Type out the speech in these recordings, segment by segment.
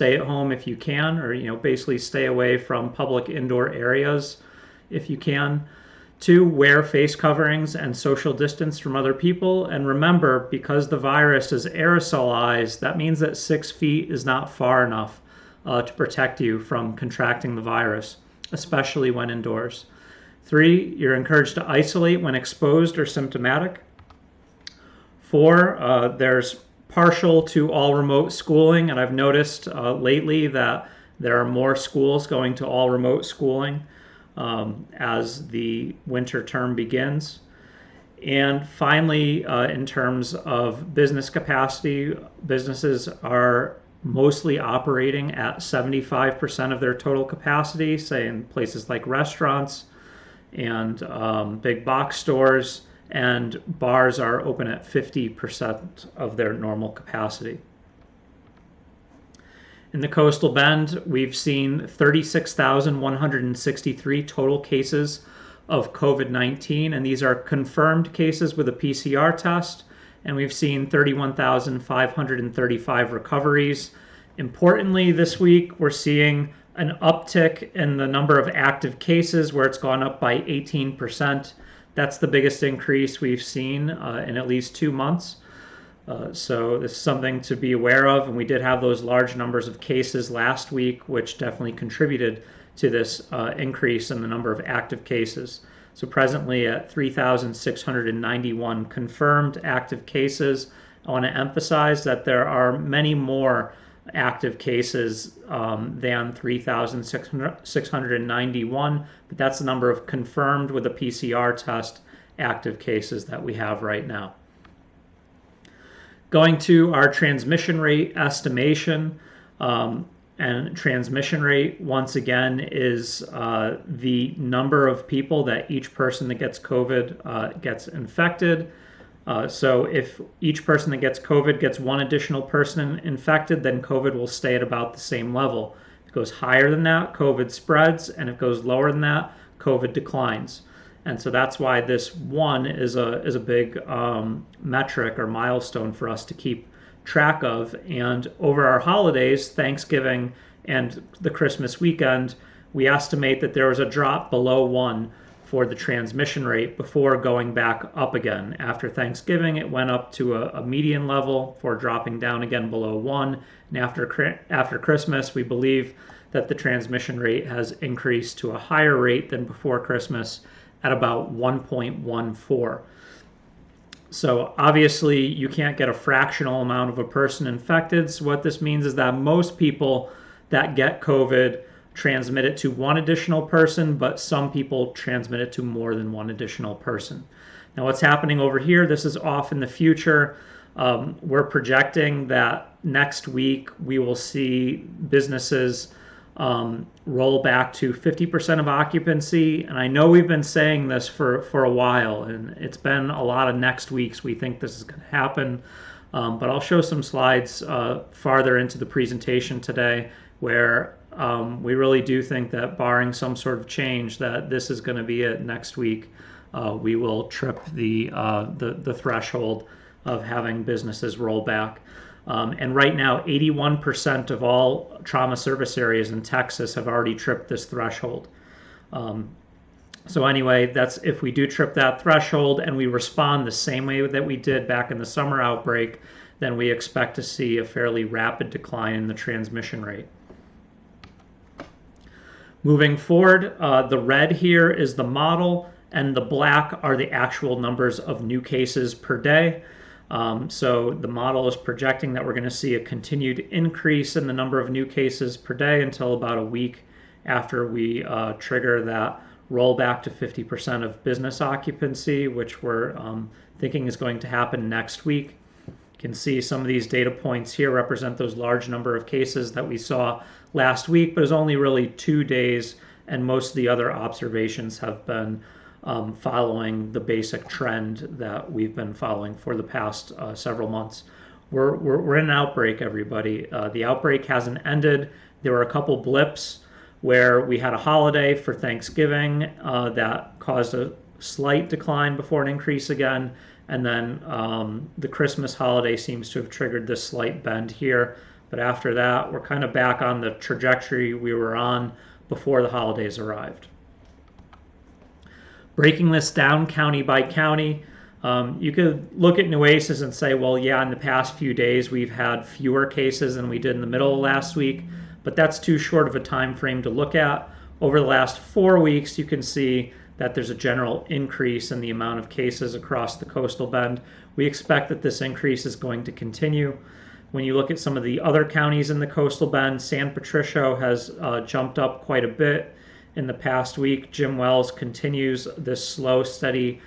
stay at home if you can, or basically stay away from public indoor areas if you can. 2, wear face coverings and social distance from other people. And remember, because the virus is aerosolized, that means that 6 feet is not far enough to protect you from contracting the virus, especially when indoors. 3, you're encouraged to isolate when exposed or symptomatic. 4, there's partial to all remote schooling, and I've noticed lately that there are more schools going to all remote schooling as the winter term begins. And finally, in terms of business capacity, businesses are mostly operating at 75% of their total capacity, say in places like restaurants and big box stores, and bars are open at 50% of their normal capacity. In the Coastal Bend, we've seen 36,163 total cases of COVID-19, and these are confirmed cases with a PCR test, and we've seen 31,535 recoveries. Importantly, this week, we're seeing an uptick in the number of active cases where it's gone up by 18%. That's the biggest increase we've seen in at least 2 months. So this is something to be aware of, and we did have those large numbers of cases last week, which definitely contributed to this increase in the number of active cases. So presently at 3,691 confirmed active cases. I want to emphasize that there are many more active cases than 3,691, but that's the number of confirmed with a PCR test active cases that we have right now. Going to our transmission rate estimation, and transmission rate, once again, is the number of people that each person that gets COVID gets infected. So if each person that gets COVID gets one additional person infected, then COVID will stay at about the same level. If it goes higher than that, COVID spreads, and if it goes lower than that, COVID declines. And so that's why this 1 is a big metric or milestone for us to keep track of. And over our holidays, Thanksgiving and the Christmas weekend, we estimate that there was a drop below 1 for the transmission rate before going back up again. After Thanksgiving, it went up to a median level for dropping down again below 1. And after Christmas, we believe that the transmission rate has increased to a higher rate than before Christmas at about 1.14. So obviously you can't get a fractional amount of a person infected. So what this means is that most people that get COVID transmit it to one additional person, but some people transmit it to more than one additional person. Now what's happening over here, this is off in the future. We're projecting that next week we will see businesses roll back to 50% of occupancy. And I know we've been saying this for a while, and it's been a lot of next weeks we think this is going to happen. But I'll show some slides farther into the presentation today where we really do think that barring some sort of change that this is going to be it next week. We will trip the threshold of having businesses roll back. And right now, 81% of all trauma service areas in Texas have already tripped this threshold. So anyway, that's if we do trip that threshold and we respond the same way that we did back in the summer outbreak, then we expect to see a fairly rapid decline in the transmission rate. Moving forward, the red here is the model, and the black are the actual numbers of new cases per day. So the model is projecting that we're going to see a continued increase in the number of new cases per day until about a week after we trigger that rollback to 50% of business occupancy, which we're thinking is going to happen next week. You can see some of these data points here represent those large number of cases that we saw last week, but it's only really 2 days, and most of the other observations have been following the basic trend that we've been following for the past several months. We're in an outbreak, everybody. The outbreak hasn't ended. There were a couple blips where we had a holiday for Thanksgiving that caused a slight decline before an increase again, and then the Christmas holiday seems to have triggered this slight bend here. But after that, we're kind of back on the trajectory we were on before the holidays arrived. Breaking this down county by county, you could look at Nueces and say, well, yeah, in the past few days we've had fewer cases than we did in the middle of last week, but that's too short of a time frame to look at. Over the last 4 weeks, you can see that there's a general increase in the amount of cases across the coastal bend. We expect that this increase is going to continue. When you look at some of the other counties in the coastal bend, San Patricio has jumped up quite a bit in the past week. Jim Wells continues this slow, steady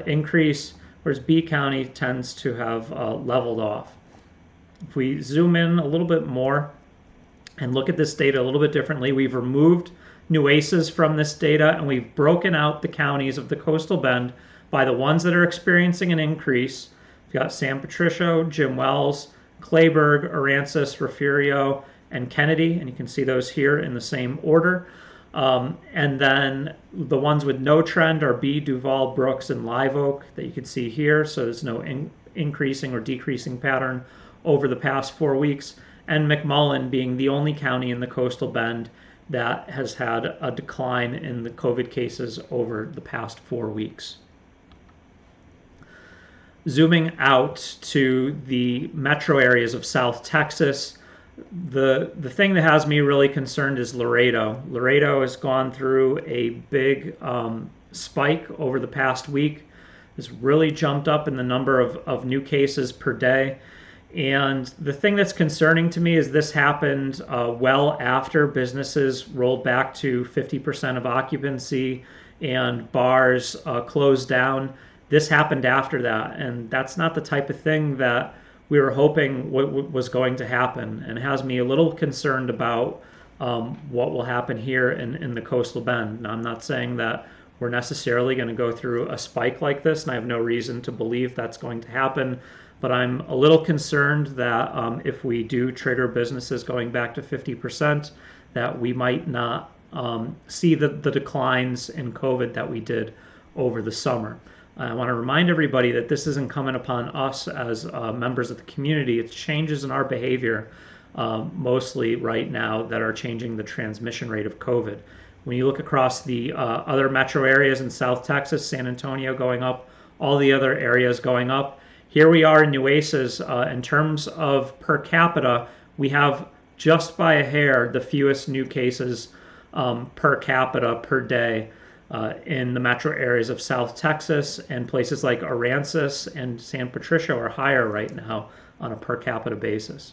increase, whereas B County tends to have leveled off. If we zoom in a little bit more and look at this data a little bit differently, we've removed Nueces from this data, and we've broken out the counties of the coastal bend by the ones that are experiencing an increase. We've got San Patricio, Jim Wells, Clayburgh, Aransas, Refugio, and Kennedy, and you can see those here in the same order. And then the ones with no trend are B, Duval, Brooks, and Live Oak that you can see here. So there's no increasing or decreasing pattern over the past 4 weeks. And McMullen being the only county in the coastal bend that has had a decline in the COVID cases over the past 4 weeks. Zooming out to the metro areas of South Texas, the thing that has me really concerned is Laredo. Laredo has gone through a big spike over the past week. It's really jumped up in the number of new cases per day. And the thing that's concerning to me is this happened well after businesses rolled back to 50% of occupancy and bars closed down. This happened after that, and that's not the type of thing that we were hoping was going to happen, and has me a little concerned about what will happen here in the coastal bend. Now, I'm not saying that we're necessarily going to go through a spike like this, and I have no reason to believe that's going to happen. But I'm a little concerned that if we do trigger businesses going back to 50%, that we might not see the declines in COVID that we did over the summer. I want to remind everybody that this isn't coming upon us as members of the community. It's changes in our behavior, mostly right now, that are changing the transmission rate of COVID. When you look across the other metro areas in South Texas, San Antonio going up, all the other areas going up, here we are in Nueces. In terms of per capita, we have just by a hair the fewest new cases per capita per day in the metro areas of South Texas, and places like Aransas and San Patricio are higher right now on a per capita basis.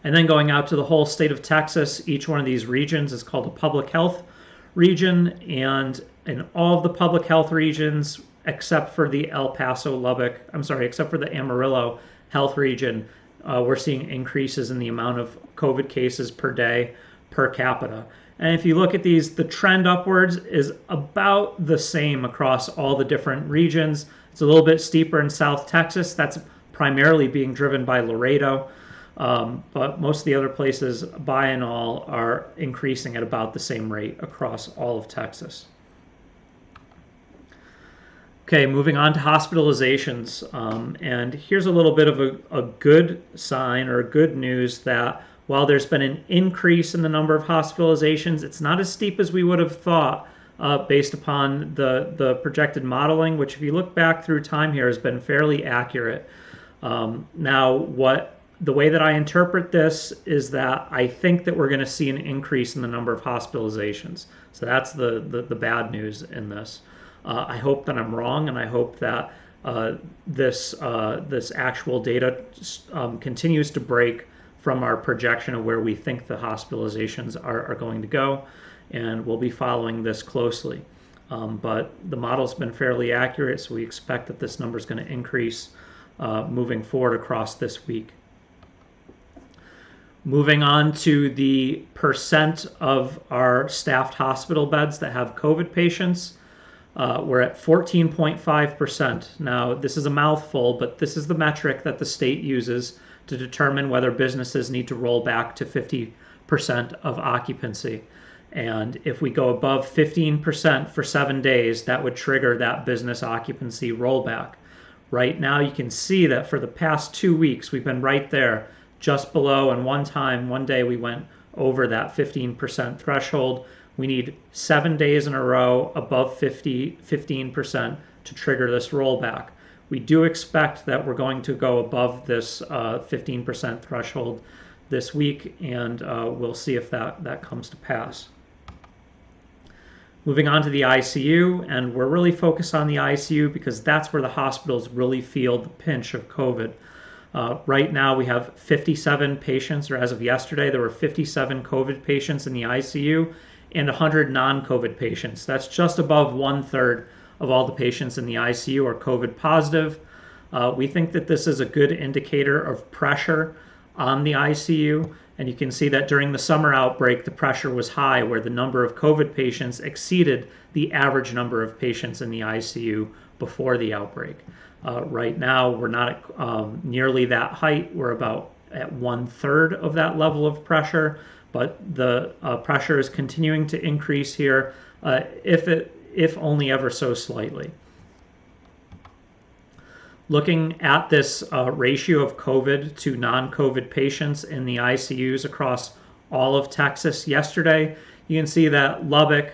And then going out to the whole state of Texas, each one of these regions is called a public health region, and in all of the public health regions, except for the except for the Amarillo health region, we're seeing increases in the amount of COVID cases per day per capita. And if you look at these, the trend upwards is about the same across all the different regions. It's a little bit steeper in South Texas. That's primarily being driven by Laredo. But most of the other places, by and all, are increasing at about the same rate across all of Texas. Okay, moving on to hospitalizations. And here's a little bit of a good sign or good news that while there's been an increase in the number of hospitalizations, it's not as steep as we would have thought based upon the projected modeling, which if you look back through time here has been fairly accurate. Now, the way that I interpret this is that I think that we're going to see an increase in the number of hospitalizations. So that's the bad news in this. I hope that I'm wrong, and I hope that this actual data continues to break from our projection of where we think the hospitalizations are going to go, and we'll be following this closely. But the model's been fairly accurate, so we expect that this number is going to increase moving forward across this week. Moving on to the percent of our staffed hospital beds that have COVID patients. We're at 14.5%. Now, this is a mouthful, but this is the metric that the state uses to determine whether businesses need to roll back to 50% of occupancy. And if we go above 15% for 7 days, that would trigger that business occupancy rollback. Right now, you can see that for the past 2 weeks, we've been right there, just below, and one day we went over that 15% threshold. We need 7 days in a row above 15% to trigger this rollback. We do expect that we're going to go above this 15% threshold this week, and we'll see if that comes to pass. Moving on to the ICU, and we're really focused on the ICU because that's where the hospitals really feel the pinch of COVID. Right now we have 57 patients, or as of yesterday, there were 57 COVID patients in the ICU and 100 non-COVID patients. That's just above 1/3 of all the patients in the ICU are COVID positive. We think that this is a good indicator of pressure on the ICU, and you can see that during the summer outbreak, the pressure was high, where the number of COVID patients exceeded the average number of patients in the ICU before the outbreak. Right now, we're not at nearly that height. We're about at 1/3 of that level of pressure, but the pressure is continuing to increase here, if only ever so slightly. Looking at this ratio of COVID to non-COVID patients in the ICUs across all of Texas yesterday, you can see that Lubbock,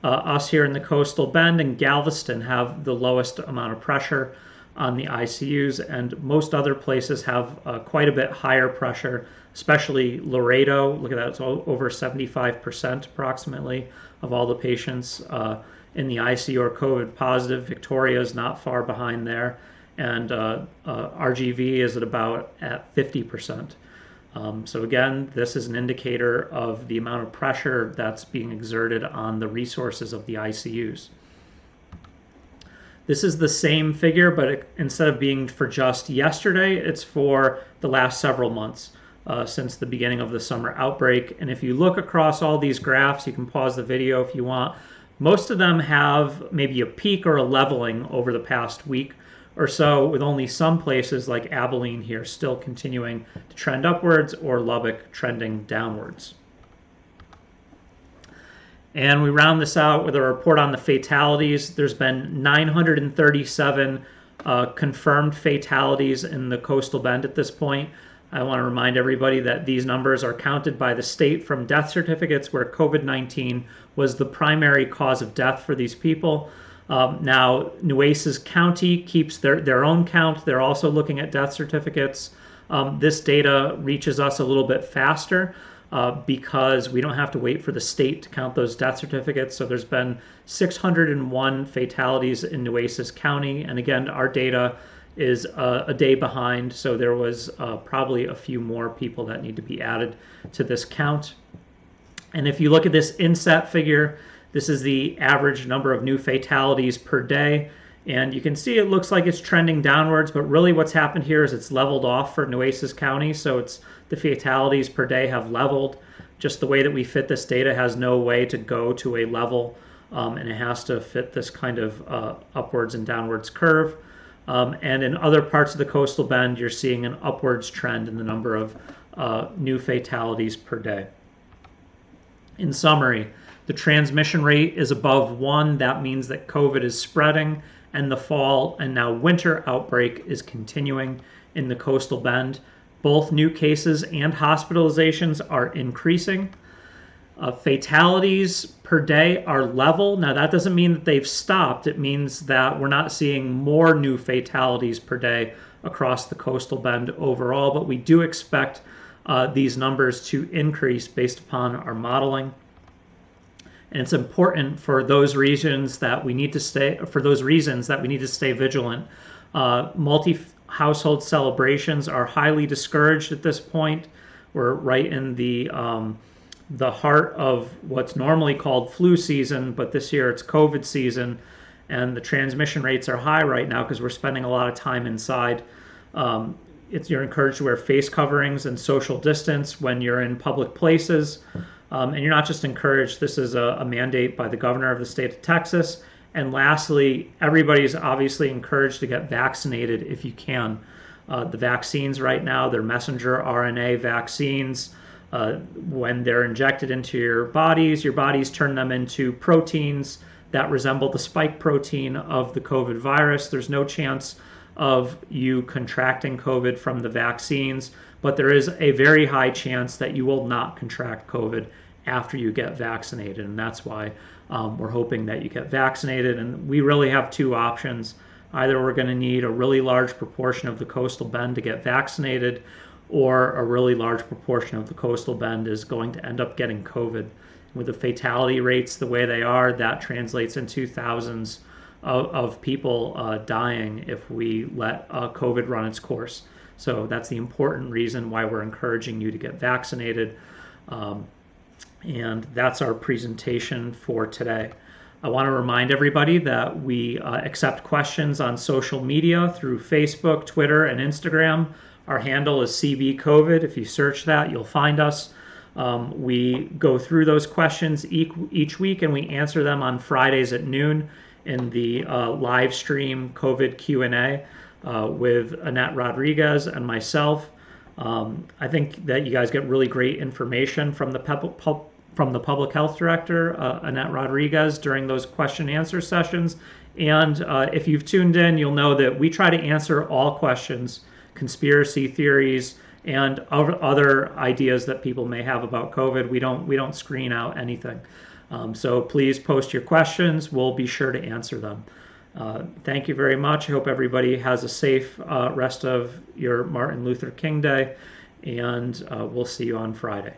us here in the Coastal Bend, and Galveston have the lowest amount of pressure on the ICUs, and most other places have quite a bit higher pressure, especially Laredo. Look at that, it's over 75% approximately of all the patients in the ICU are COVID positive. Victoria is not far behind there, and RGV is at 50%. So again, this is an indicator of the amount of pressure that's being exerted on the resources of the ICUs. This is the same figure, but instead of being for just yesterday, it's for the last several months since the beginning of the summer outbreak. And if you look across all these graphs, you can pause the video if you want. Most of them have maybe a peak or a leveling over the past week or so, with only some places like Abilene here still continuing to trend upwards, or Lubbock trending downwards. And we round this out with a report on the fatalities. There's been 937 confirmed fatalities in the Coastal Bend at this point. I want to remind everybody that these numbers are counted by the state from death certificates where COVID-19 was the primary cause of death for these people. Now, Nueces County keeps their own count. They're also looking at death certificates. This data reaches us a little bit faster because we don't have to wait for the state to count those death certificates. So there's been 601 fatalities in Nueces County. And again, our data is a day behind. So there was probably a few more people that need to be added to this count. And if you look at this inset figure, this is the average number of new fatalities per day. And you can see it looks like it's trending downwards, but really what's happened here is it's leveled off for Nueces County. So it's the fatalities per day have leveled. Just the way that we fit this data has no way to go to a level, and it has to fit this kind of upwards and downwards curve. And in other parts of the Coastal Bend, you're seeing an upwards trend in the number of new fatalities per day. In summary, the transmission rate is above 1. That means that COVID is spreading, and the fall and now winter outbreak is continuing in the Coastal Bend. Both new cases and hospitalizations are increasing. Fatalities per day are level. Now, that doesn't mean that they've stopped. It means that we're not seeing more new fatalities per day across the Coastal Bend overall, but we do expect these numbers to increase based upon our modeling. And it's important for those reasons that we need to stay vigilant. Multi-household celebrations are highly discouraged at this point. We're right in the heart of what's normally called flu season, but this year it's COVID season, and the transmission rates are high right now because we're spending a lot of time inside. You're encouraged to wear face coverings and social distance when you're in public places. And you're not just encouraged, this is a mandate by the governor of the state of Texas. And lastly, everybody's obviously encouraged to get vaccinated if you can. The vaccines right now, they're messenger RNA vaccines. When they're injected into your bodies turn them into proteins that resemble the spike protein of the COVID virus. There's no chance of you contracting COVID from the vaccines, but there is a very high chance that you will not contract COVID after you get vaccinated, and that's why we're hoping that you get vaccinated. And we really have two options. Either we're going to need a really large proportion of the coastal bend to get vaccinated, or a really large proportion of the coastal bend is going to end up getting COVID. With the fatality rates the way they are, that translates into thousands of people dying if we let COVID run its course. So that's the important reason why we're encouraging you to get vaccinated. And that's our presentation for today. I want to remind everybody that we accept questions on social media through Facebook, Twitter, and Instagram. Our handle is CBCovid. If you search that, you'll find us. We go through those questions each week, and we answer them on Fridays at noon in the live stream COVID Q&A with Annette Rodriguez and myself. I think that you guys get really great information from the public health director, Annette Rodriguez, during those question and answer sessions. And if you've tuned in, you'll know that we try to answer all questions, conspiracy theories, and other ideas that people may have about COVID. We don't screen out anything. So please post your questions. We'll be sure to answer them. Thank you very much. I hope everybody has a safe rest of your Martin Luther King Day, and we'll see you on Friday.